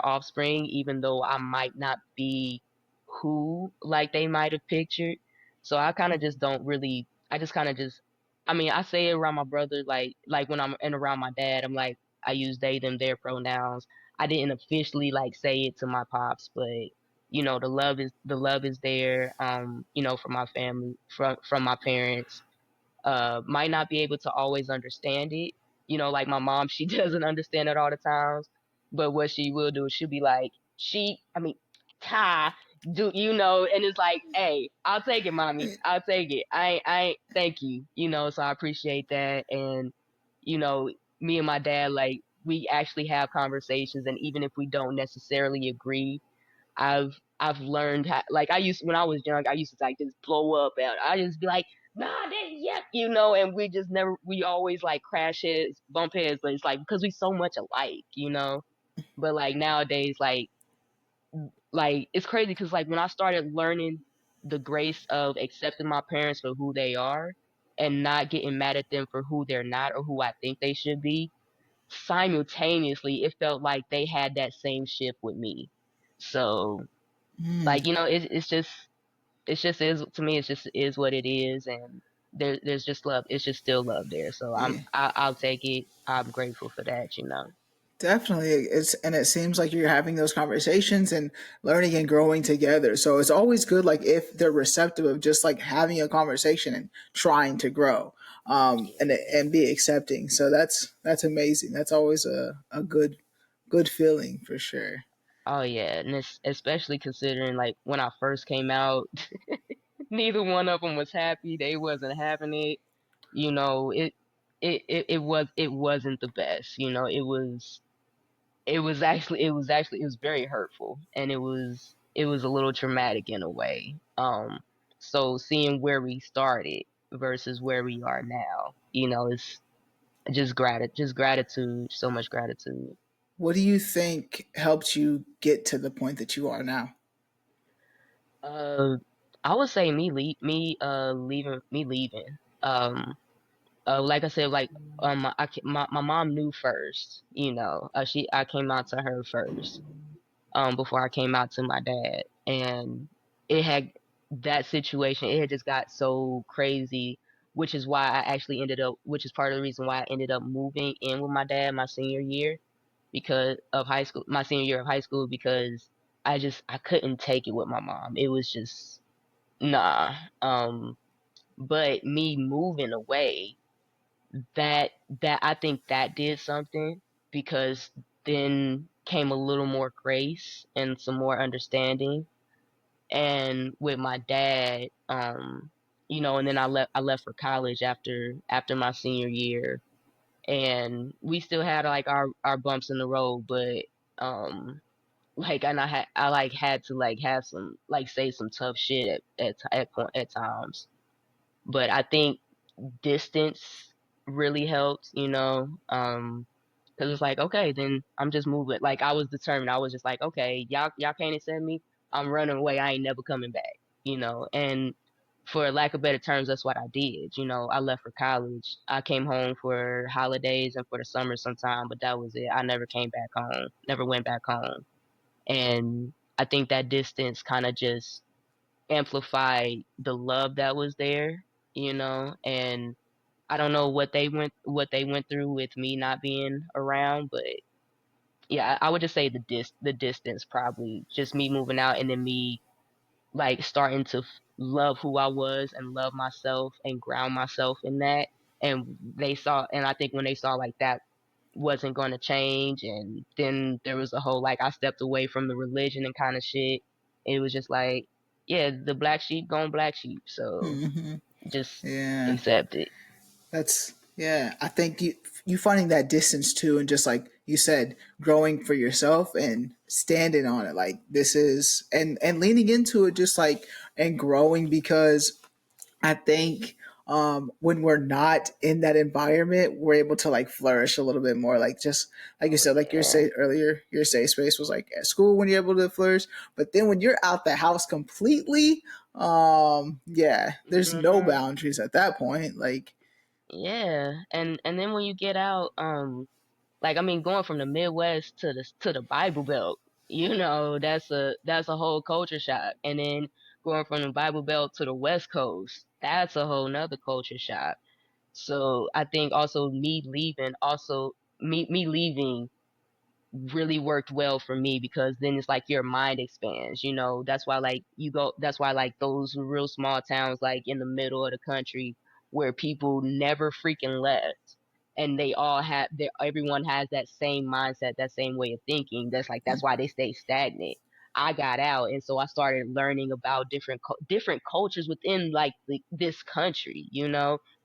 offspring, even though I might not be who like they might have pictured. So I kind of just don't really. I just kind of just. I mean, I say it around my brother, like when I'm and around my dad, I'm like I use they them their pronouns. I didn't officially like say it to my pops, but you know the love is there. You know, from my family, from my parents, might not be able to always understand it. You know, like my mom, she doesn't understand it all the times. But what she will do, she'll be like, I mean, Ty, do you know? And it's like, hey, I'll take it, mommy. I'll take it. Thank you. You know, so I appreciate that. And, you know, me and my dad, like, we actually have conversations. And even if we don't necessarily agree, I've learned how, like I used when I was young, I used to like just blow up and I just be like, nah, that yeah, you know, and we just never we always like crash heads, bump heads, but it's like because we so much alike, you know. But like nowadays, like it's crazy because like when I started learning the grace of accepting my parents for who they are and not getting mad at them for who they're not or who I think they should be, simultaneously it felt like they had that same shift with me. So Mm, like, you know, it's just is to me, it's just is what it is, and there's just love. It's just still love there. So yeah. I'll take it. I'm grateful for that, you know. Definitely. It seems like you're having those conversations and learning and growing together. So it's always good, like if they're receptive of just like having a conversation and trying to grow, Yeah. and be accepting. So that's amazing. That's always a good feeling for sure. Oh yeah, and it's especially considering like when I first came out, neither one of them was happy. They wasn't having it. You know, it wasn't the best. You know, it was very hurtful and it was a little traumatic in a way. So seeing where we started versus where we are now, you know, it's just gratitude, so much gratitude. What do you think helped you get to the point that you are now? uh I would say me leaving. Like I said, my mom knew first, you know. I came out to her first before I came out to my dad. And it had that situation, it had just got so crazy, which is part of the reason why I ended up moving in with my dad my senior year my senior year of high school, because I couldn't take it with my mom. It was just, nah. But me moving away, that I think that did something, because then came a little more grace and some more understanding. And with my dad, you know, and then I left for college after my senior year, and we still had like our bumps in the road, but um like, and I like had to like have some like say some tough shit at times. But I think distance really helped, you know. Cause it's like, okay, then I'm just moving. Like I was determined. I was just like, okay, y'all can't accept me. I'm running away. I ain't never coming back, you know. And for lack of better terms, that's what I did. You know, I left for college. I came home for holidays and for the summer sometime, but that was it. I never came back home. Never went back home. And I think that distance kind of just amplified the love that was there, you know. And I don't know what they went through with me not being around, but yeah, I would just say the distance, probably just me moving out, and then me like starting to love who I was and love myself and ground myself in that. And they saw, and I think when they saw like that wasn't going to change, and then there was a whole like I stepped away from the religion and kind of shit. It was just like, yeah, the black sheep going black sheep, so Hmm. just Yeah. accept it. That's yeah. I think you finding that distance too, and just like you said, growing for yourself and standing on it. Like this is and leaning into it, just like and growing because I think when we're not in that environment, we're able to like flourish a little bit more. Like just like you Oh said, like your yeah. say earlier, your safe space was like at school when you're able to flourish. But then when you're out the house completely, yeah, there's no Hmm. boundaries at that point. Like Yeah, and then when you get out, like I mean, going from the Midwest to the Bible Belt, that's a whole culture shock. And then going from the Bible Belt to the West Coast, that's a whole nother culture shock. So I think also me leaving really worked well for me, because then it's like your mind expands, that's why like that's why like those real small towns like in the middle of the country where people never freaking left, and they all have everyone has that same mindset, that same way of thinking, that's why they stay stagnant. I got out, and so I started learning about different cultures within like this country,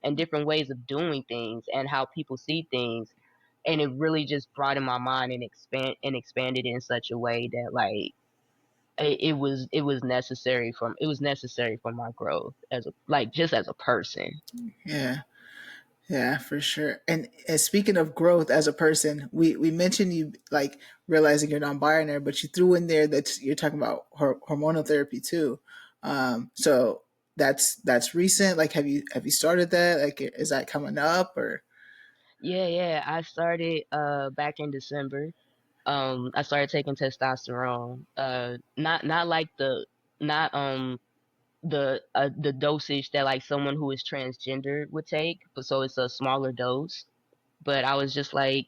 and different ways of doing things and how people see things, and it really just broadened my mind and expanded in such a way that like it was necessary for my growth as a like just as a person. yeah. Yeah, for sure. And speaking of growth as a person, we mentioned you like realizing you're non-binary, but you threw in there that you're talking about hormonal therapy too. So that's recent. Like, have you started that? Like, is that coming up or? Yeah, I started back in December. I started taking testosterone. Not like not the dosage that like someone who is transgender would take, but so it's a smaller dose. But I was just like,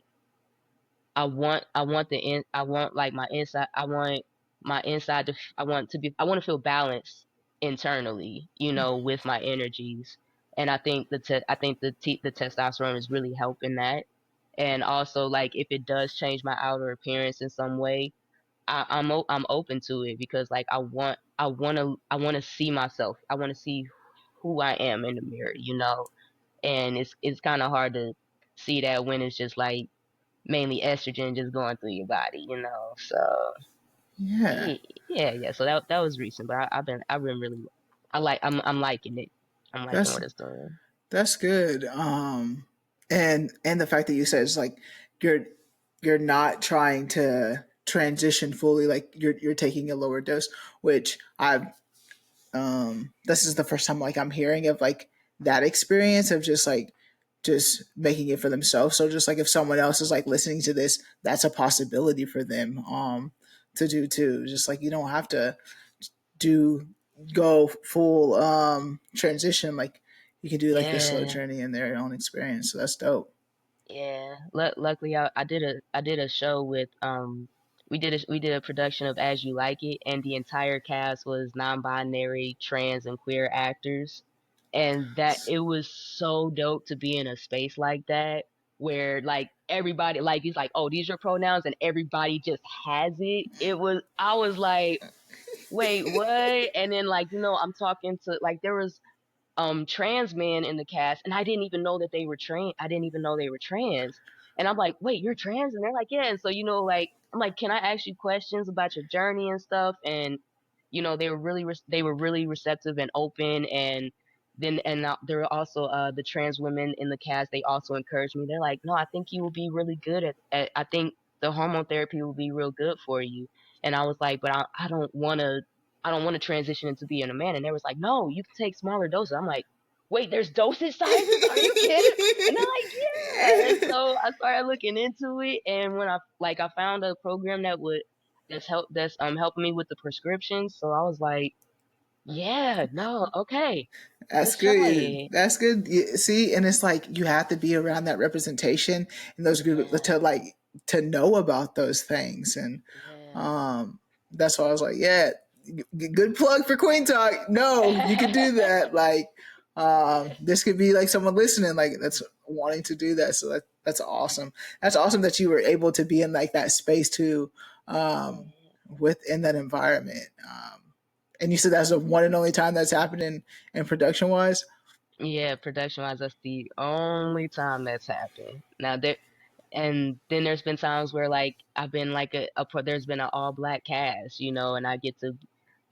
I want like my inside, I want to feel balanced internally, with my energies. And I think the testosterone is really helping that. And also like if it does change my outer appearance in some way, I'm open to it, because like I want to see myself. I want to see who I am in the mirror. And it's kind of hard to see that when it's just like mainly estrogen just going through your body. So Yeah, yeah, yeah. So that was recent, but I've been really, I'm liking it. I'm liking that's what it's doing. that's good. And the fact that you said it's like you're you're not trying to transition fully, like you're taking a lower dose, which I've this is the first time like I'm hearing of like that experience of just like just making it for themselves. So just like if someone else is like listening to this, that's a possibility for them to do too. Just like you don't have to do go full transition, like you can do like your slow Yeah, journey in their own experience. So that's dope. yeah. Luckily, I did a show with we did a production of As You Like It, and the entire cast was non-binary, trans, and queer actors, and that it was so dope to be in a space like that where like everybody like he's like, oh, these are your pronouns, and everybody just has it. I was like, wait, what? And then like I'm talking to like there was trans men in the cast, and I didn't even know that they were trans. I didn't even know they were trans. And I'm like, wait, you're trans? And they're like, yeah. And so like I'm like, can I ask you questions about your journey and stuff? And they were really receptive and open. And then there were also the trans women in the cast. They also encouraged me. They're like, no, I think you will be really good at I think the hormone therapy will be real good for you. And I was like, but I don't want to transition into being a man. And they was like, no, you can take smaller doses. I'm like, wait, there's dosage sizes? Are you kidding? And they're like, yeah. And so I started looking into it. And when I found a program that's helping me with the prescriptions. So I was like, yeah, no, okay, That's let's try good. it. That's good. See, and it's like you have to be around that representation in those groups Yeah, to like to know about those things, and yeah, um, that's why I was like, yeah. good plug for Kueen Talk. No, you could do that. Like, this could be like someone listening, like that's wanting to do that. So that's awesome. That's awesome that you were able to be in like that space too, within that environment. And you said that's the one and only time that's happened in production wise. Yeah, production wise, that's the only time that's happened. Now there, and then there's been times where like I've been like there's been an all black cast, and I get to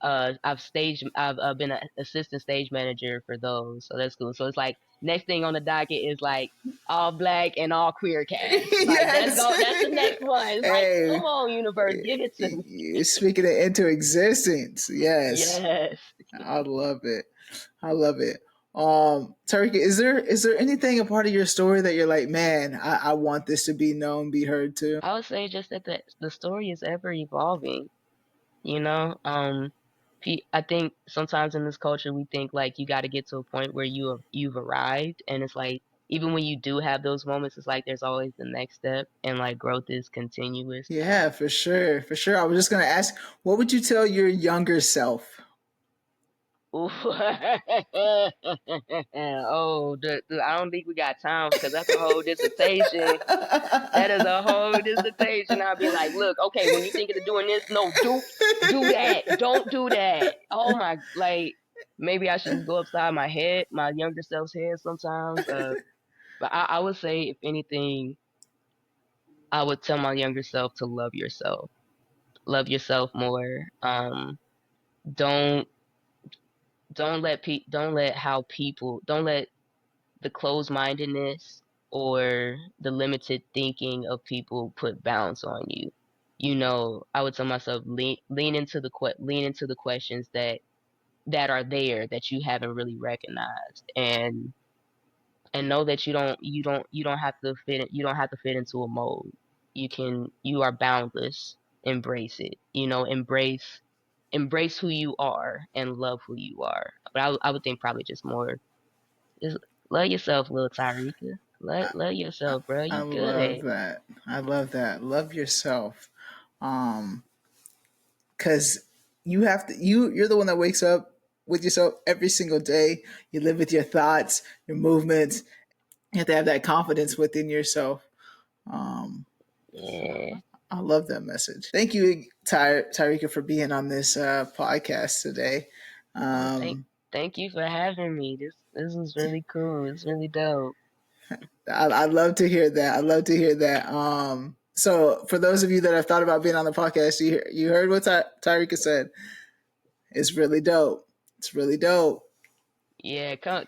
I've been an assistant stage manager for those, so that's cool. So it's like next thing on the docket is like all black and all queer cast. Like Yes. that's the next one. It's like, come Hey, on, universe, give it to me. you're speaking it into existence. Yes. Yes. I love it. I love it. Tariqa, is there anything a part of your story that you're like, man, I want this to be known, be heard too? I would say just that the story is ever evolving. You know, I think sometimes in this culture we think like you got to get to a point where you've arrived, and it's like even when you do have those moments, it's like there's always the next step, and like growth is continuous. Yeah, for sure. For sure. I was just gonna ask, what would you tell your younger self? Ooh. Oh, I don't think we got time because that's a whole dissertation. That is a whole dissertation. I'll be like, look, okay, when you thinking of doing this, no, do that. Don't do that. Oh my, like maybe I should just go upside my head, my younger self's head sometimes. But I would say if anything, I would tell my younger self to love yourself. Love yourself more. Don't don't let the closed mindedness or the limited thinking of people put bounds on you. I would tell myself lean into the questions that are there that you haven't really recognized, and know that you don't have to fit into a mold. You are boundless. Embrace it. Embrace who you are and love who you are. But I would think probably just more just love yourself, little Tariqa. Love yourself, bro. I You love good. that. I love that. Love yourself. Um, because you're the one that wakes up with yourself every single day. You live with your thoughts, your movements. You have to have that confidence within yourself. Um, Yeah. I love that message. Thank you, Tariqa, for being on this podcast today. Oh, thank Um, thank you for having me. This was really cool. It's really dope. I love to hear that. I love to hear that. So, for those of you that have thought about being on the podcast, you heard what Tariqa said. It's really dope. It's really dope. Yeah, come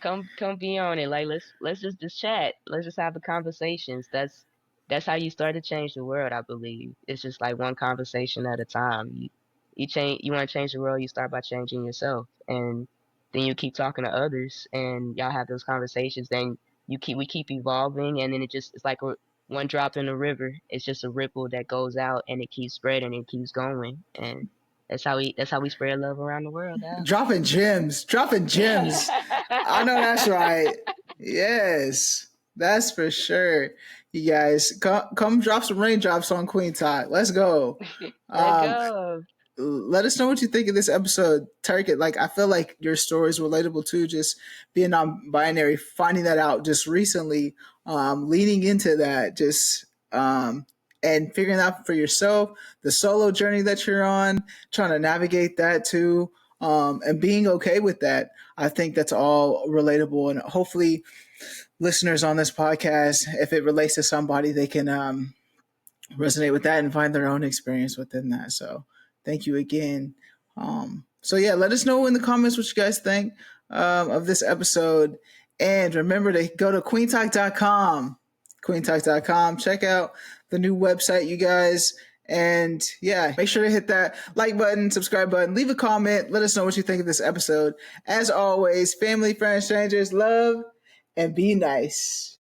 be on it. Like let's just chat. Let's just have the conversations. That's how you start to change the world, I believe. It's just like one conversation at a time. You want to change the world, you start by changing yourself. And then you keep talking to others and y'all have those conversations, then we keep evolving, and then it's like one drop in the river. It's just a ripple that goes out and it keeps spreading and keeps going. And that's how we spread love around the world now. Dropping gems. Dropping gems. I know that's right. Yes, that's for sure. You guys, come drop some raindrops on Kueen Talk. Let's go. Let Um, go. let us know what you think of this episode, Tariqa. Like, I feel like your story is relatable too. Just being non-binary, finding that out just recently, leaning into that, just and figuring out for yourself the solo journey that you're on, trying to navigate that too, and being okay with that. I think that's all relatable, and hopefully, listeners on this podcast, if it relates to somebody, they can resonate with that and find their own experience within that. So thank you again. So yeah, let us know in the comments what you guys think of this episode. And remember to go to queentalk.com, queentalk.com. Check out the new website, you guys. And yeah, make sure to hit that like button, subscribe button, leave a comment. Let us know what you think of this episode. As always, family, friends, strangers, love, and be nice.